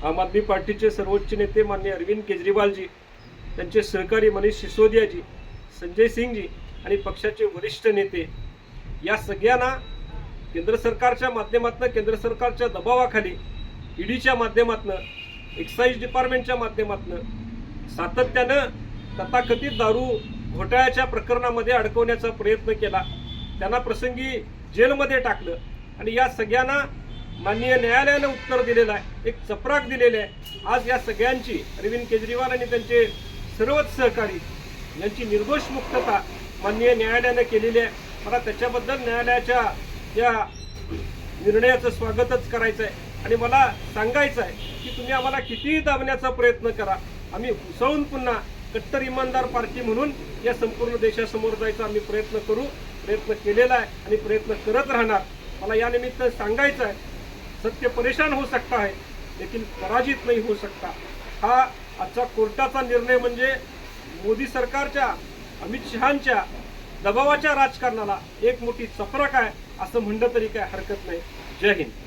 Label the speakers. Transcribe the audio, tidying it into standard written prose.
Speaker 1: आम आदमी पार्टीचे सर्वोच्च नेते माननीय अरविंद केजरीवालजी, त्यांचे सहकारी मनीष सिसोदियाजी, संजय सिंगजी आणि पक्षाचे वरिष्ठ नेते या सगळ्यांना केंद्र सरकारच्या माध्यमातून, केंद्र सरकारच्या दबावाखाली ईडीच्या माध्यमातून, एक्साईज डिपार्टमेंटच्या माध्यमातून सातत्यानं तथाकथित दारू घोटाळ्याच्या प्रकरणामध्ये अडकवण्याचा प्रयत्न केला. त्यांना प्रसंगी जेलमध्ये टाकलं आणि या सगळ्यांना माननीय न्यायालयानं उत्तर दिलेलं आहे, एक चपराक दिलेली आहे. आज या सगळ्यांची, अरविंद केजरीवाल आणि त्यांचे सर्वच सहकारी यांची निर्दोष मुक्तता माननीय न्यायालयानं केलेली आहे. मला त्याच्याबद्दल न्यायालयाच्या या निर्णयाचं स्वागतच करायचं आहे आणि मला सांगायचं आहे की तुम्ही आम्हाला कितीही दाबण्याचा प्रयत्न करा, आम्ही उसळून पुन्हा कट्टर इमानदार पार्टी म्हणून या संपूर्ण देशासमोर जायचा आम्ही प्रयत्न करू, प्रयत्न केलेला आहे आणि प्रयत्न करत राहणार. मला या निमित्त सांगायचं आहे, सत्य परेशान हो सकता है लेकिन पराजित नहीं हो सकता. हा आजचा कोर्टाचा निर्णय म्हणजे मोदी सरकारच्या, अमित शहांच्या दबावाच्या राजकारणाला एक मोठी चपराक आहे असं म्हणलं तरी काय हरकत नाही. जय हिंद.